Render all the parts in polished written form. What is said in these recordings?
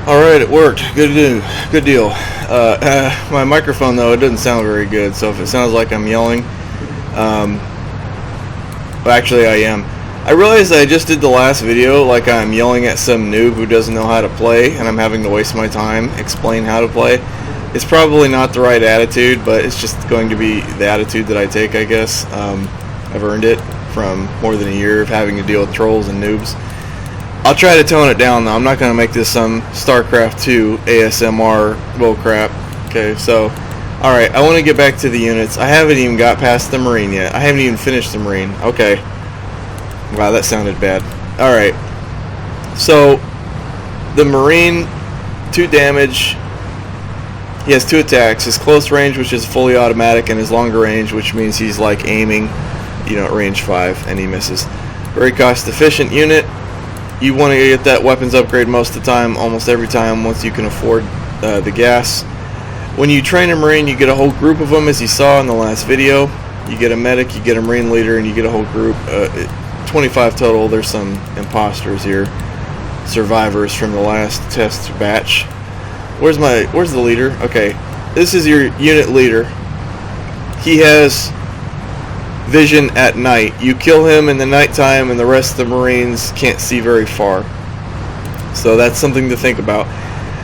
Alright, it worked. Good deal. My microphone, though, it doesn't sound very good, so if it sounds like I'm yelling, well, actually I am. I realized I just did the last video like I'm yelling at some noob who doesn't know how to play, and I'm having to waste my time explain how to play. It's probably not the right attitude, but it's just going to be the attitude that I take, I guess. I've earned it from more than a year of having to deal with trolls and noobs. I'll try to tone it down, though. I'm not going to make this some Starcraft 2 ASMR bullcrap. Okay, so, alright, I want to get back to the units. I haven't even got past the Marine yet. I haven't even finished the Marine. Okay. Wow, that sounded bad. Alright. So, the Marine, 2 damage. He has 2 attacks. His close range, which is fully automatic, and his longer range, which means he's like aiming, you know, at range 5, and he misses. Very cost-efficient unit. You want to get that weapons upgrade most of the time, almost every time, once you can afford the gas. When you train a Marine, you get a whole group of them, as you saw in the last video. You get a medic, you get a Marine leader, and you get a whole group. 25 total. There's some imposters here, survivors from the last test batch. Where's the leader? Okay, this is your unit leader. He has vision at night. You kill him in the nighttime and the rest of the Marines can't see very far. So that's something to think about.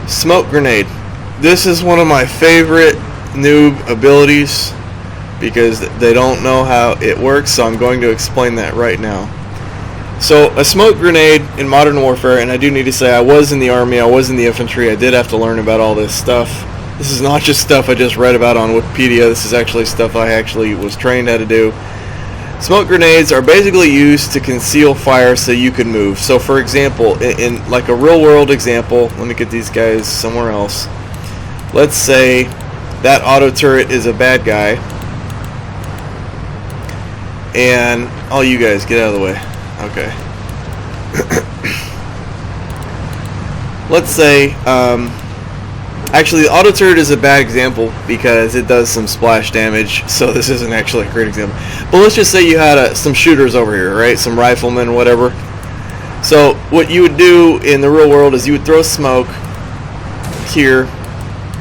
Smoke grenade. This is one of my favorite noob abilities because they don't know how it works, so I'm going to explain that right now. So a smoke grenade in Modern Warfare, and I do need to say I was in the Army, I was in the infantry, I did have to learn about all this stuff. This is not just stuff I just read about on Wikipedia, this is actually stuff I actually was trained how to do. Smoke grenades are basically used to conceal fire so you can move. So for example, in like a real world example, let me get these guys somewhere else. Let's say that auto turret is a bad guy. And all you guys get out of the way. Okay. Let's say, actually, the auto turret is a bad example because it does some splash damage, so this isn't actually a great example. But let's just say you had some shooters over here, right? Some riflemen, whatever. So what you would do in the real world is you would throw smoke here,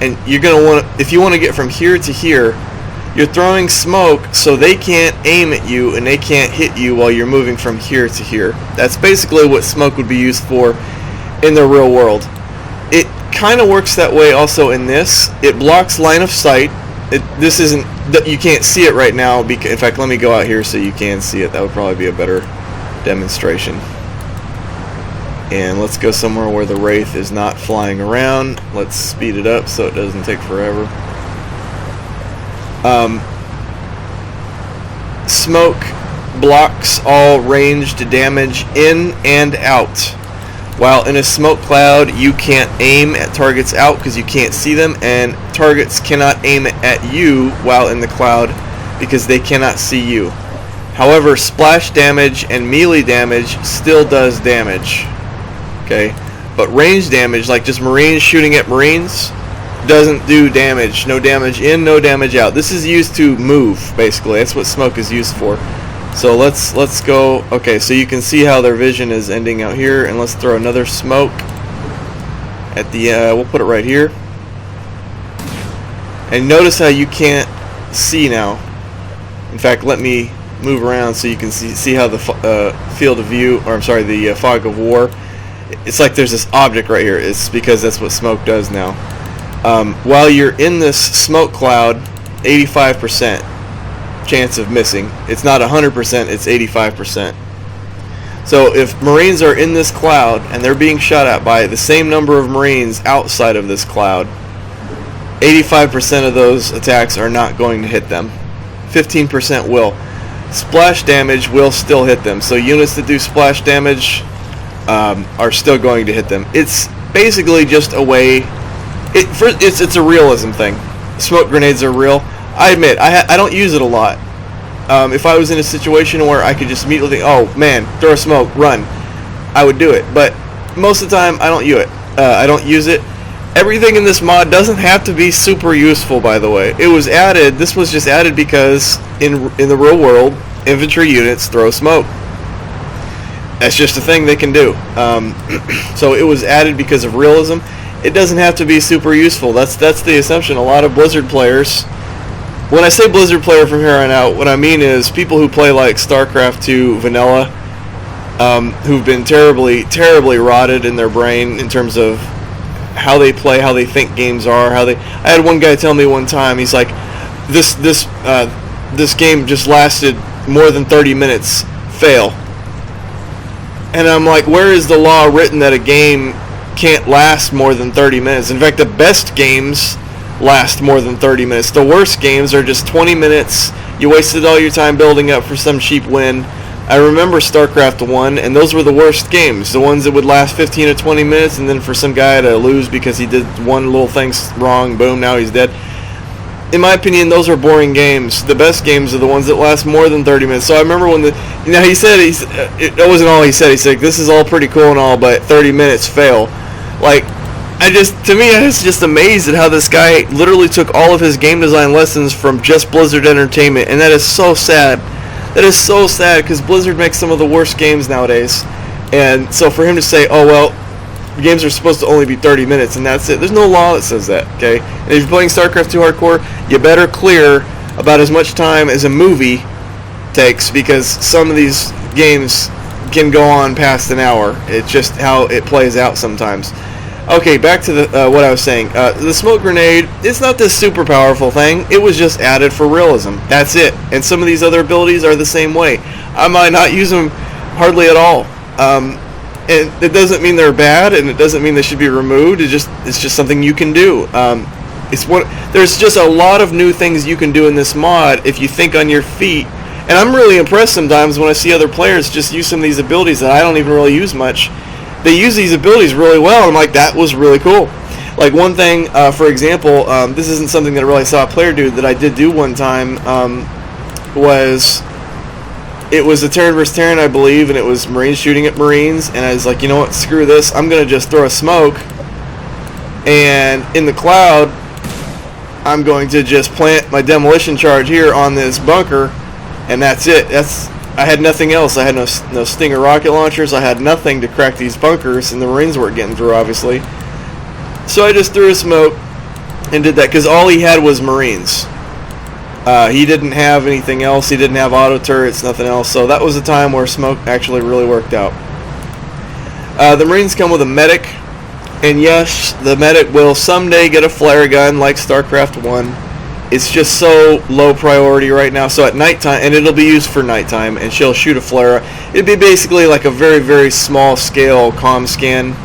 and you're going to want, if you want to get from here to here, you're throwing smoke so they can't aim at you and they can't hit you while you're moving from here to here. That's basically what smoke would be used for in the real world. It kind of works that way also in this. It blocks line of sight. This isn't, you can't see it right now. Because, in fact, let me go out here so you can see it. That would probably be a better demonstration. And let's go somewhere where the Wraith is not flying around. Let's speed it up so it doesn't take forever. Smoke blocks all ranged damage in and out. While in a smoke cloud, you can't aim at targets out because you can't see them, and targets cannot aim at you while in the cloud because they cannot see you. However, splash damage and melee damage still does damage. Okay, but range damage, like just Marines shooting at Marines, doesn't do damage. No damage in, no damage out. This is used to move, basically. That's what smoke is used for. So let's go. Okay, so you can see how their vision is ending out here, and let's throw another smoke at the we'll put it right here. And notice how you can't see now. In fact, let me move around so you can see how the field of view, or I'm sorry, the fog of war, it's like there's this object right here. It's because that's what smoke does now. While you're in this smoke cloud, 85% chance of missing. It's not 100%, it's 85%. So if Marines are in this cloud and they're being shot at by the same number of Marines outside of this cloud, 85% of those attacks are not going to hit them. 15% will. Splash damage will still hit them. So units that do splash damage are still going to hit them. It's basically just a way. It's a realism thing. Smoke grenades are real. I admit, I don't use it a lot. If I was in a situation where I could just immediately think, oh man, throw a smoke, run, I would do it. But most of the time, I don't use it. I don't use it. Everything in this mod doesn't have to be super useful, by the way. It was added, this was just added because in the real world, infantry units throw smoke. That's just a thing they can do. So it was added because of realism. it doesn't have to be super useful. That's the assumption. A lot of Blizzard players, when I say Blizzard player from here on out, what I mean is people who play like Starcraft 2 vanilla, who've been terribly, terribly rotted in their brain in terms of how they play, how they think games are, I had one guy tell me one time, he's like, this game just lasted more than 30 minutes, fail. And I'm like, where is the law written that a game can't last more than 30 minutes? In fact, the best games last more than 30 minutes. The worst games are just 20 minutes. You wasted all your time building up for some cheap win. I remember Starcraft 1, and those were the worst games. The ones that would last 15 or 20 minutes, and then for some guy to lose because he did one little thing wrong, boom, now he's dead. In my opinion, those are boring games. The best games are the ones that last more than 30 minutes. So I remember when he said, it wasn't all he said. He said, this is all pretty cool and all, but 30 minutes fail. Like, to me, I was just amazed at how this guy literally took all of his game design lessons from just Blizzard Entertainment, and that is so sad. That is so sad, because Blizzard makes some of the worst games nowadays. And so for him to say, oh, well, games are supposed to only be 30 minutes, and that's it. There's no law that says that, okay? And if you're playing StarCraft 2 Hardcore, you better clear about as much time as a movie takes, because some of these games can go on past an hour. It's just how it plays out sometimes. Okay, back to what I was saying. The smoke grenade, it's not this super powerful thing. It was just added for realism. That's it. And some of these other abilities are the same way. I might not use them hardly at all. And it doesn't mean they're bad, and it doesn't mean they should be removed. It's just something you can do. There's just a lot of new things you can do in this mod if you think on your feet. And I'm really impressed sometimes when I see other players just use some of these abilities that I don't even really use much. They use these abilities really well, and I'm like, that was really cool. Like one thing, for example, this isn't something that I really saw a player do, that I did do one time, it was a Terran versus Terran, I believe, and it was Marines shooting at Marines, and I was like, you know what, screw this, I'm going to just throw a smoke, and in the cloud, I'm going to just plant my demolition charge here on this bunker, and that's it. I had nothing else. I had no Stinger rocket launchers. I had nothing to crack these bunkers, and the Marines weren't getting through, obviously. So I just threw a smoke and did that, because all he had was Marines. He didn't have anything else. He didn't have auto turrets, nothing else. So that was a time where smoke actually really worked out. The Marines come with a medic, and yes, the medic will someday get a flare gun like StarCraft 1. It's just so low priority right now. So at nighttime, and it'll be used for nighttime, and she'll shoot a flare. It'd be basically like a very, very small scale comm scan.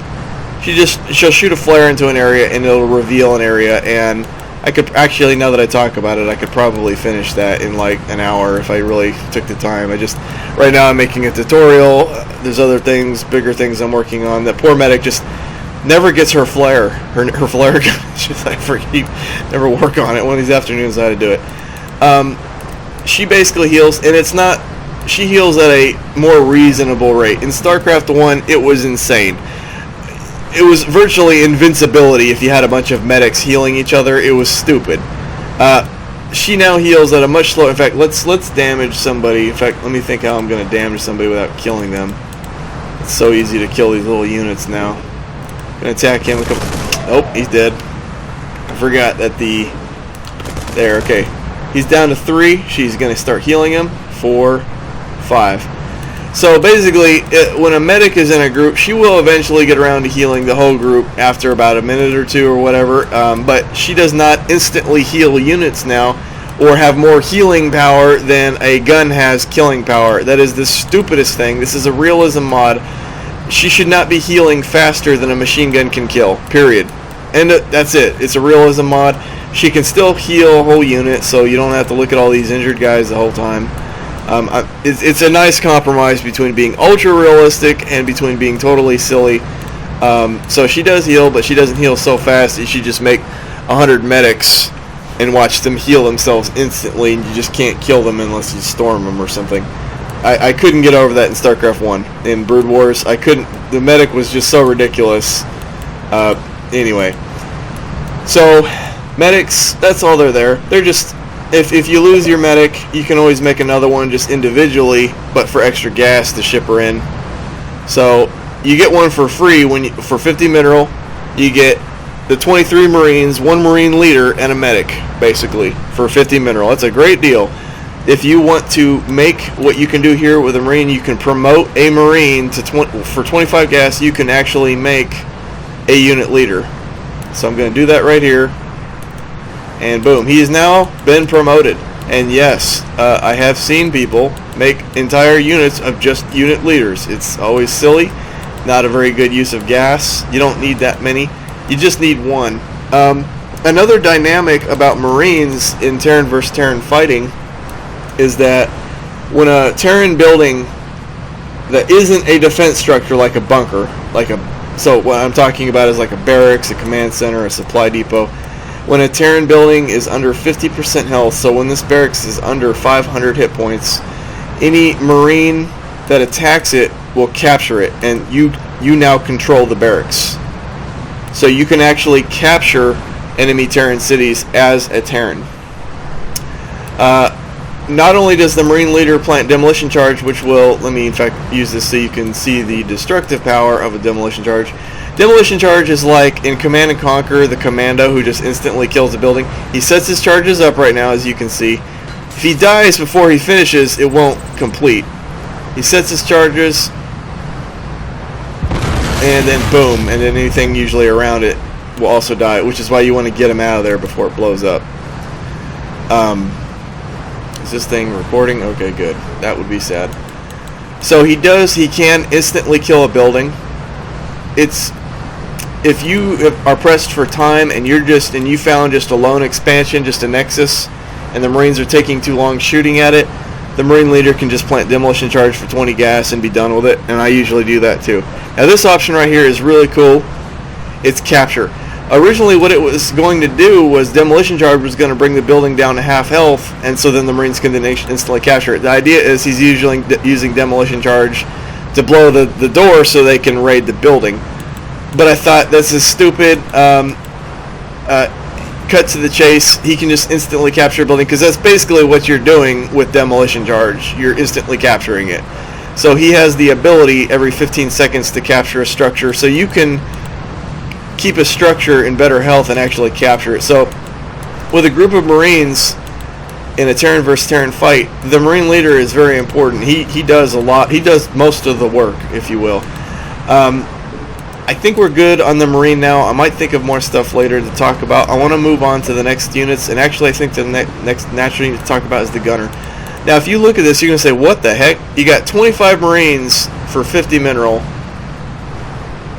She'll shoot a flare into an area, and it'll reveal an area. And I could actually, now that I talk about it, I could probably finish that in like an hour if I really took the time. Right now I'm making a tutorial. There's other things, bigger things I'm working on. That poor medic just never gets her flare, her flare gun. She's like, never work on it. One of these afternoons I had to do it. She basically heals, and she heals at a more reasonable rate. In StarCraft 1, it was insane. It was virtually invincibility if you had a bunch of medics healing each other. It was stupid. She now heals at a much slower. In fact, let's damage somebody. In fact, let me think how I'm going to damage somebody without killing them. It's so easy to kill these little units now. Gonna attack him. Oh, he's dead. I forgot that there. Okay, he's down to 3. She's gonna start healing him. 4, 5. So basically, when a medic is in a group, she will eventually get around to healing the whole group after about a minute or two or whatever. But she does not instantly heal units now, or have more healing power than a gun has killing power. That is the stupidest thing. This is a realism mod. She should not be healing faster than a machine gun can kill, period. And that's it. It's a realism mod. She can still heal a whole unit, so you don't have to look at all these injured guys the whole time. It's a nice compromise between being ultra realistic and between being totally silly. So she does heal, but she doesn't heal so fast that she just make 100 medics and watch them heal themselves instantly, and you just can't kill them unless you storm them or something. I couldn't get over that in StarCraft 1. In Brood Wars, I couldn't. The medic was just so ridiculous. Anyway. So, medics, that's all they're there. They're just, if you lose your medic, you can always make another one just individually, but for extra gas to ship her in. So, you get one for free for 50 mineral. You get the 23 Marines, 1 Marine leader, and a medic, basically, for 50 mineral. That's a great deal. If you want to make what you can do here with a Marine, you can promote a Marine to for 25 gas. You can actually make a unit leader. So I'm going to do that right here, and boom, he has now been promoted. And yes, I have seen people make entire units of just unit leaders. It's always silly, not a very good use of gas. You don't need that many. You just need one. Another dynamic about Marines in Terran versus Terran fighting is that when a Terran building that isn't a defense structure like a bunker, so what I'm talking about is like a barracks, a command center, a supply depot. When a Terran building is under 50% health, so when this barracks is under 500 hit points, any Marine that attacks it will capture it, and you now control the barracks. So you can actually capture enemy Terran cities as a Terran. Not only does the Marine leader plant demolition charge, which will, let me in fact use this so you can see the destructive power of a demolition charge. Demolition charge is like in Command & Conquer, the commando who just instantly kills the building. He sets his charges up right now, as you can see. If he dies before he finishes, it won't complete. He sets his charges, and then boom, and then anything usually around it will also die, which is why you want to get him out of there before it blows up. Is this thing recording? Okay, good. That would be sad. So he can instantly kill a building. If you are pressed for time and you found just a lone expansion, just a nexus, and the Marines are taking too long shooting at it, the Marine leader can just plant demolition charge for 20 gas and be done with it, and I usually do that too. Now this option right here is really cool. It's capture. Originally what it was going to do was demolition charge was going to bring the building down to half health, and so then the Marines can then instantly capture it. The idea is he's usually using demolition charge to blow the door so they can raid the building. But I thought, this is stupid. Cut to the chase. He can just instantly capture a building, because that's basically what you're doing with demolition charge. You're instantly capturing it. So he has the ability every 15 seconds to capture a structure, so you can keep a structure in better health and actually capture it. So with a group of Marines in a Terran versus Terran fight, the Marine leader is very important. He does a lot. He does most of the work, if you will. I think we're good on the Marine now. I might think of more stuff later to talk about. I want to move on to the next units, and actually I think the next natural unit to talk about is the gunner. Now if you look at this, you're going to say, what the heck? You got 25 Marines for 50 mineral,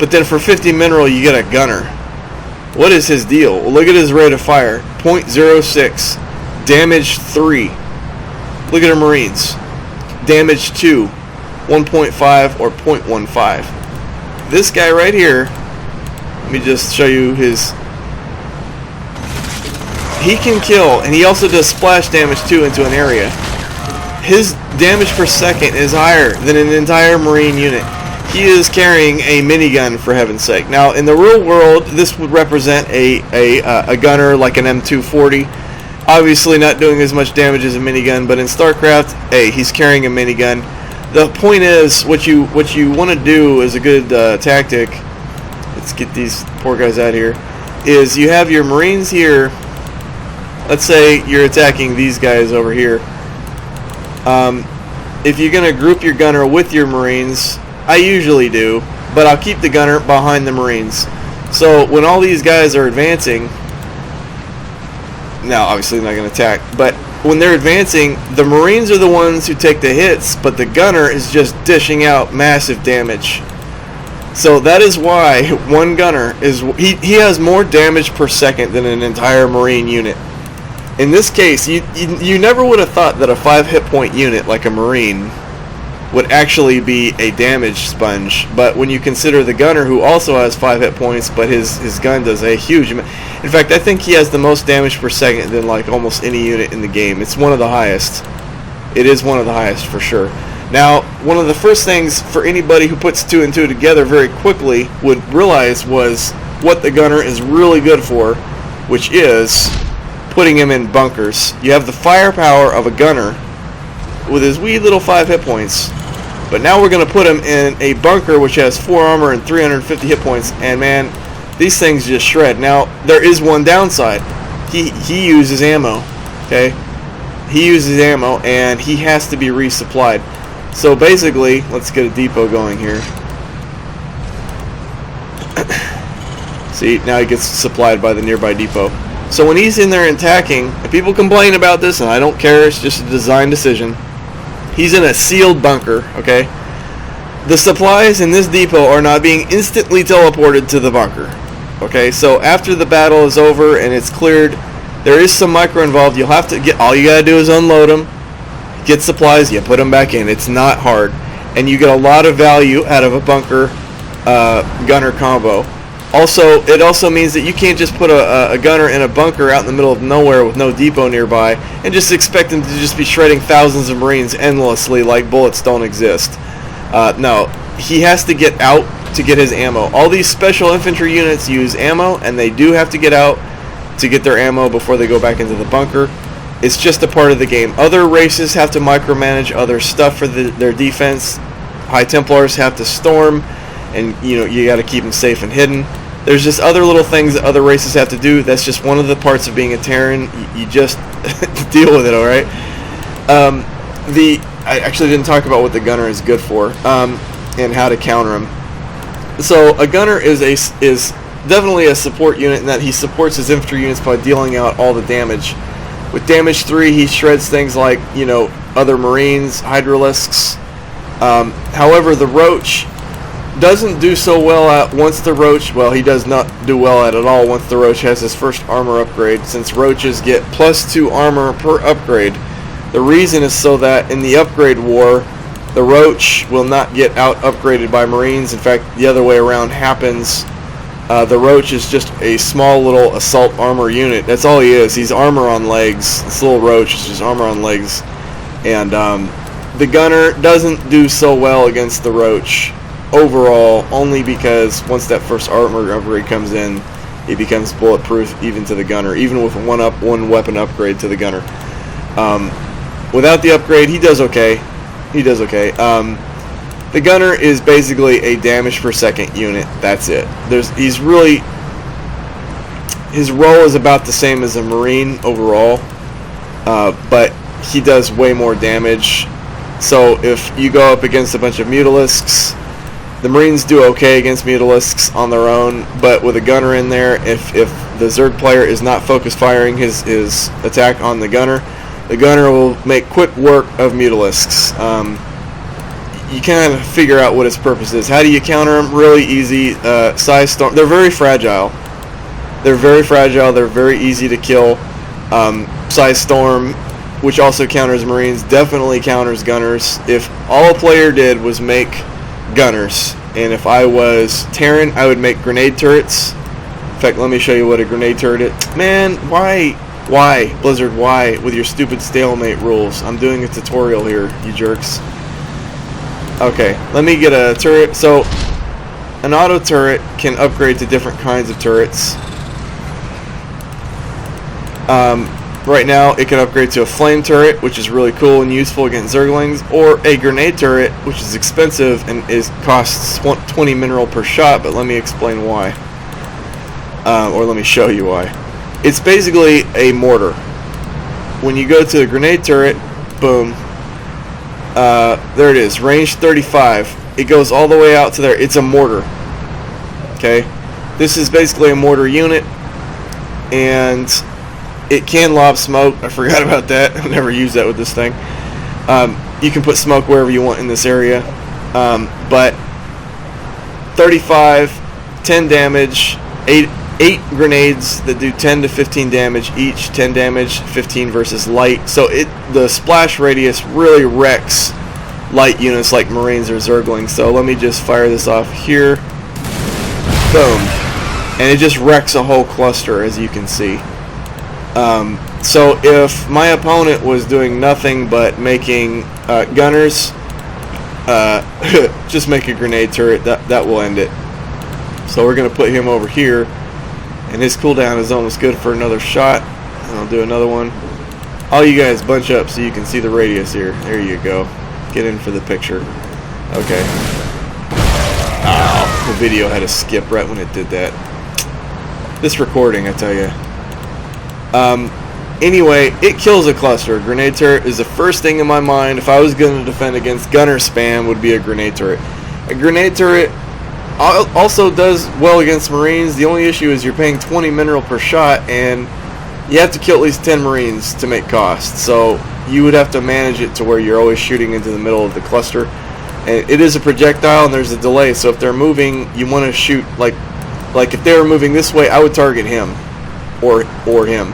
but then for 50 mineral you get a gunner. What is his deal? Well, look at his rate of fire. 0.06. Damage 3. Look at our Marines. Damage 2. 1.5 or 0.15. This guy right here, let me just show you his, he can kill, and he also does splash damage too into an area. His damage per second is higher than an entire Marine unit. He is carrying a minigun, for heaven's sake. Now in the real world, this would represent a gunner like an M240. Obviously not doing as much damage as a minigun, but in Starcraft, hey, he's carrying a minigun. The point is, what you want to do is a good tactic. Let's get these poor guys out of here. Is you have your Marines here. Let's say you're attacking these guys over here. If you're going to group your gunner with your Marines, I usually do, but I'll keep the gunner behind the Marines. So when all these guys are advancing, now obviously they're not going to attack, but when they're advancing, the Marines are the ones who take the hits, but the gunner is just dishing out massive damage. So that is why one gunner is, he has more damage per second than an entire Marine unit. In this case, you never would have thought that a 5 hit point unit like a Marine would actually be a damage sponge, but when you consider the gunner, who also has 5 hit points, but his gun does a huge amount. In fact, I think he has the most damage per second than like almost any unit in the game. It's one of the highest. It is one of the highest for sure. Now, one of the first things for anybody who puts 2 and 2 together very quickly would realize was what the gunner is really good for, which is putting him in bunkers. You have the firepower of a gunner with his wee little 5 hit points, but now we're going to put him in a bunker which has 4 armor and 350 hit points, and man, these things just shred. Now, there is one downside. He uses ammo, okay? He uses ammo, and he has to be resupplied. So basically, let's get a depot going here. See, now he gets supplied by the nearby depot. So when he's in there attacking, and people complain about this, and I don't care, it's just a design decision. He's in a sealed bunker, okay? The supplies in this depot are not being instantly teleported to the bunker. Okay, so after the battle is over and it's cleared, there is some micro involved. You'll have to get, all you gotta do is unload them, get supplies, you put them back in. It's not hard, and you get a lot of value out of a bunker gunner combo. Also, it also means that you can't just put a gunner in a bunker out in the middle of nowhere with no depot nearby and just expect him to just be shredding thousands of Marines endlessly like bullets don't exist. No, he has to get out to get his ammo. All these special infantry units use ammo, and they do have to get out to get their ammo before they go back into the bunker. It's just a part of the game. Other races have to micromanage other stuff for their defense. High Templars have to storm, and you got to keep them safe and hidden. There's just other little things that other races have to do. That's just one of the parts of being a Terran. You just deal with it, all right? I actually didn't talk about what the gunner is good for, and how to counter him. So a gunner is definitely a support unit in that he supports his infantry units by dealing out all the damage. With damage 3, he shreds things like other Marines, Hydralisks. However, the Roach doesn't do so well at once the Roach. Well, he does not do well at all once the Roach has his first armor upgrade, since Roaches get +2 armor per upgrade. The reason is so that in the upgrade war, the Roach will not get out upgraded by Marines. In fact, the other way around happens. The Roach is just a small little assault armor unit. That's all he is. He's armor on legs. This little Roach is just armor on legs. And the gunner doesn't do so well against the Roach overall, only because once that first armor upgrade comes in, he becomes bulletproof even to the gunner, even with one weapon upgrade to the gunner. Without the upgrade, he does okay. The gunner is basically a damage per second unit. That's it. His role is about the same as a Marine overall, but he does way more damage. So if you go up against a bunch of Mutalisks, the Marines do okay against Mutalisks on their own, but with a gunner in there, if the Zerg player is not focus firing his attack on the gunner will make quick work of Mutalisks. You kind of figure out what its purpose is. How do you counter them? Really easy. Size Storm. They're very fragile. They're very easy to kill. Size Storm, which also counters Marines, definitely counters gunners. If all a player did was make gunners, and if I was Terran, I would make grenade turrets. In fact, let me show you what a grenade turret is. Man, why, Blizzard, why, with your stupid stalemate rules? I'm doing a tutorial here, you jerks. Okay, let me get a turret. So, an auto turret can upgrade to different kinds of turrets. Right now, it can upgrade to a flame turret, which is really cool and useful against Zerglings, or a grenade turret, which is expensive and costs 20 mineral per shot, but let me explain why. Or let me show you why. It's basically a mortar. When you go to the grenade turret, boom, there it is, range 35. It goes all the way out to there. It's a mortar. Okay? This is basically a mortar unit, and it can lob smoke. I forgot about that. I've never used that with this thing. You can put smoke wherever you want in this area. But 35, 10 damage, 8 grenades that do 10 to 15 damage each, 10 damage, 15 versus light. So the splash radius really wrecks light units like Marines or Zerglings. So let me just fire this off here. Boom. And it just wrecks a whole cluster, as you can see. So if my opponent was doing nothing but making gunners, just make a grenade turret. That will end it. So we're going to put him over here, and his cooldown is almost good for another shot. And I'll do another one. All you guys bunch up so you can see the radius here. There you go. Get in for the picture. Okay. Oh, the video had a skip right when it did that. This recording, I tell you. Anyway, it kills a cluster. A grenade turret is the first thing in my mind. If I was going to defend against gunner spam, would be a grenade turret. A grenade turret also does well against Marines. The only issue is you're paying 20 mineral per shot, and you have to kill at least 10 Marines to make cost. So you would have to manage it to where you're always shooting into the middle of the cluster. And it is a projectile, and there's a delay. So if they're moving, you want to shoot like if they were moving this way, I would target him or him.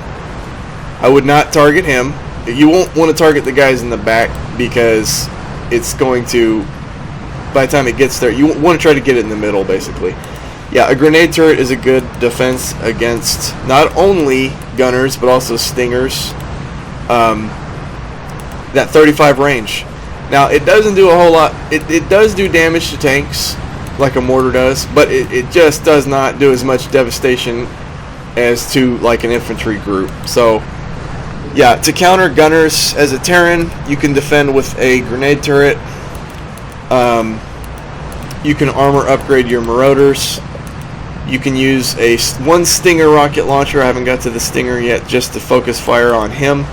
I would not target him. You won't want to target the guys in the back because it's going to, by the time it gets there, you want to try to get it in the middle, basically. Yeah, a grenade turret is a good defense against not only gunners, but also stingers. That 35 range. Now, it doesn't do a whole lot. It does do damage to tanks, like a mortar does, but it just does not do as much devastation as to, like, an infantry group. So, yeah, to counter gunners as a Terran, you can defend with a grenade turret. You can armor upgrade your marauders. You can use one Stinger rocket launcher. I haven't got to the Stinger yet, just to focus fire on him.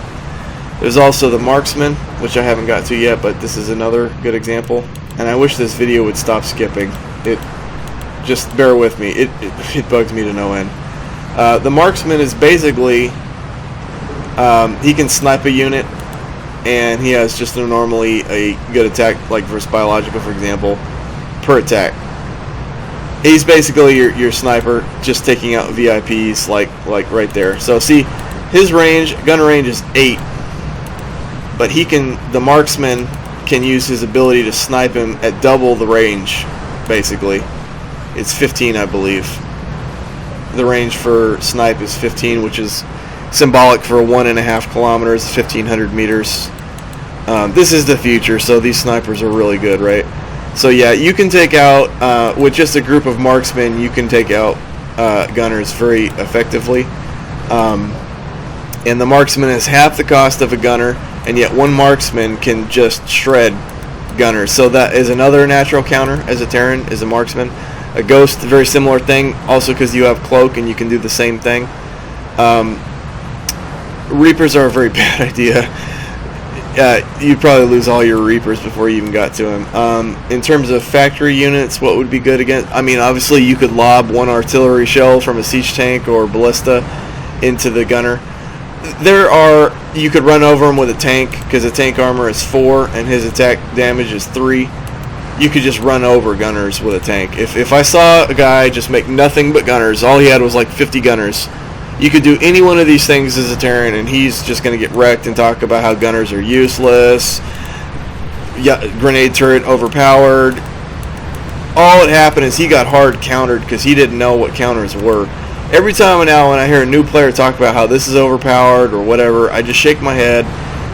There's also the Marksman, which I haven't got to yet, but this is another good example. And I wish this video would stop skipping. Just bear with me. It bugs me to no end. The Marksman is basically, he can snipe a unit, and he has just normally a good attack, like versus biological, for example, per attack. He's basically your sniper, just taking out VIPs, like right there. So see, his range, gunner range is 8, but the Marksman can use his ability to snipe him at double the range, basically. It's 15, I believe. The range for snipe is 15, which is symbolic for 1.5 kilometers, 1,500 meters. This is the future, so these snipers are really good, right? So yeah, you can take out, with just a group of marksmen, you can take out gunners very effectively. And the marksman is half the cost of a gunner, and yet one marksman can just shred gunners. So that is another natural counter as a Terran, is a marksman. A ghost, very similar thing, also because you have cloak and you can do the same thing. Reapers are a very bad idea. You'd probably lose all your Reapers before you even got to him. In terms of factory units, what would be good against? I mean, obviously you could lob one artillery shell from a siege tank or ballista into the gunner. You could run over him with a tank, because the tank armor is 4 and his attack damage is 3. You could just run over gunners with a tank. If I saw a guy just make nothing but gunners, all he had was like 50 gunners, you could do any one of these things as a Terran, and he's just going to get wrecked and talk about how gunners are useless, grenade turret overpowered. All that happened is he got hard countered because he didn't know what counters were. Every time now when I hear a new player talk about how this is overpowered or whatever, I just shake my head.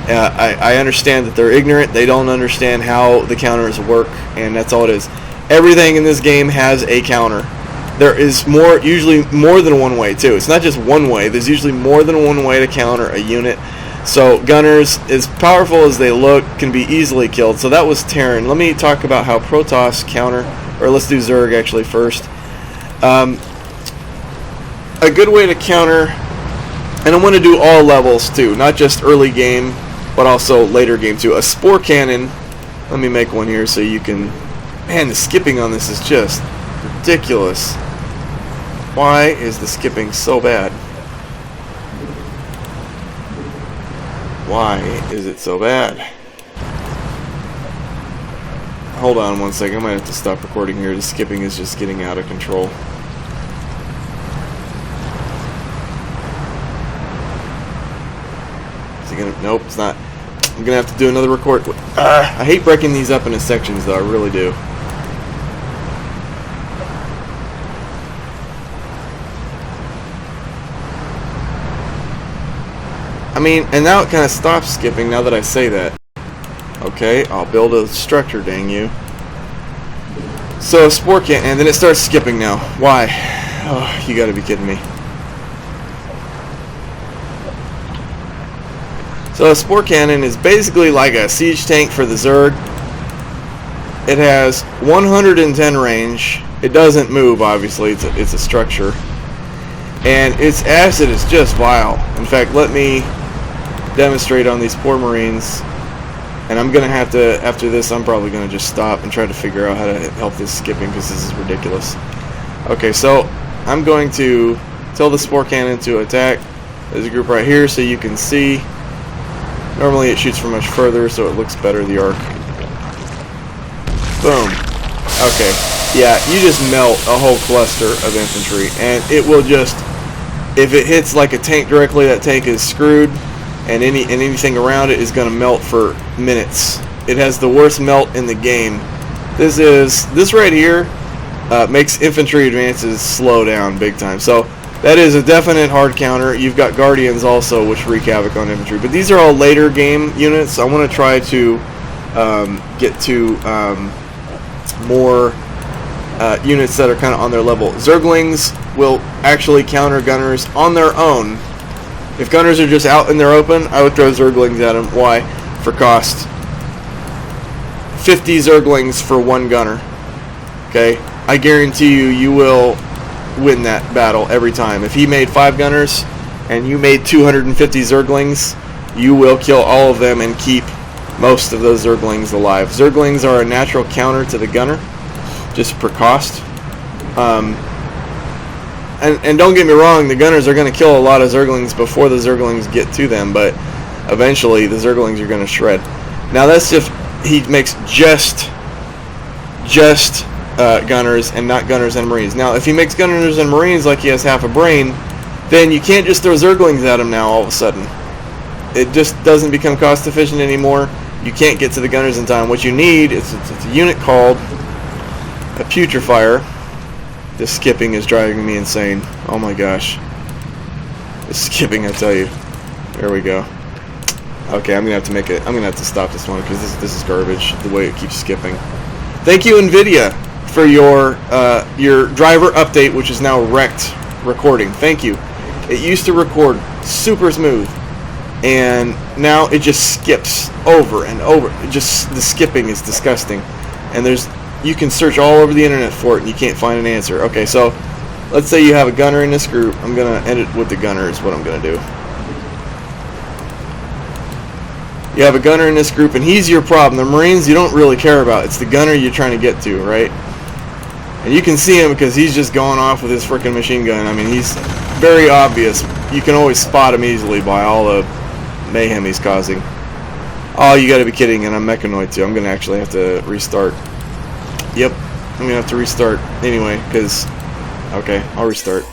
I understand that they're ignorant. They don't understand how the counters work, and that's all it is. Everything in this game has a counter. There is usually more than one way too. It's not just one way. There's usually more than one way to counter a unit. So gunners, as powerful as they look, can be easily killed. So that was Terran. Let me talk about how Protoss counter, or let's do Zerg actually first. A good way to counter, and I want to do all levels too, not just early game, but also later game too. A spore cannon. Let me make one here so you can. Man, the skipping on this is just ridiculous. Why is the skipping so bad? Why is it so bad? Hold on one second. I might have to stop recording here. The skipping is just getting out of control. Nope, it's not. I'm gonna have to do another record. I hate breaking these up into sections, though. I really do. I mean, and now it kind of stops skipping now that I say that. Okay, I'll build a structure, dang you. So, spore cannon, and then it starts skipping now. Why? Oh, you gotta be kidding me. So a spore cannon is basically like a siege tank for the Zerg. It has 110 range. It doesn't move, obviously. It's a structure. and its acid is just vile. In fact, let me demonstrate on these poor Marines. And I'm going to have to, after this, I'm probably going to just stop and try to figure out how to help this skipping, because this is ridiculous. Okay, so I'm going to tell the spore cannon to attack. There's a group right here so you can see. Normally it shoots from much further, so it looks better, the arc. Boom. Okay, yeah, you just melt a whole cluster of infantry, and it will just, if it hits like a tank directly, that tank is screwed. And anything around it is going to melt for minutes. It has the worst melt in the game. This right here makes infantry advances slow down big time. So that is a definite hard counter. You've got Guardians also, which wreak havoc on infantry. But these are all later game units. I want to try to get to more units that are kind of on their level. Zerglings will actually counter gunners on their own. If gunners are just out in their open, I would throw Zerglings at them. Why? For cost. 50 Zerglings for one gunner. Okay? I guarantee you, you will win that battle every time. If he made 5 gunners, and you made 250 Zerglings, you will kill all of them and keep most of those Zerglings alive. Zerglings are a natural counter to the gunner, just for cost. And don't get me wrong, the gunners are going to kill a lot of Zerglings before the Zerglings get to them, but eventually the Zerglings are going to shred. Now that's if he makes just gunners and not gunners and Marines. Now if he makes gunners and Marines like he has half a brain, then you can't just throw Zerglings at him now all of a sudden. It just doesn't become cost efficient anymore. You can't get to the gunners in time. What you need is it's a unit called a Putrefier. This skipping is driving me insane. Oh my gosh. This skipping, I tell you. There we go. Okay, I'm gonna have to make it. I'm gonna have to stop this one because this is garbage. The way it keeps skipping. Thank you, NVIDIA, for your driver update, which is now wrecked recording. Thank you. It used to record super smooth, and now it just skips over and over. The skipping is disgusting, and you can search all over the internet for it and you can't find an answer. Okay, so let's say you have a gunner in this group. I'm going to end it with the gunner is what I'm going to do. You have a gunner in this group and he's your problem. The Marines you don't really care about. It's the gunner you're trying to get to, right? And you can see him because he's just going off with his freaking machine gun. I mean, he's very obvious. You can always spot him easily by all the mayhem he's causing. Oh, you got to be kidding, and I'm mechanoid too. I'm going to actually have to restart. Yep, I'm going to have to restart anyway, because, okay, I'll restart.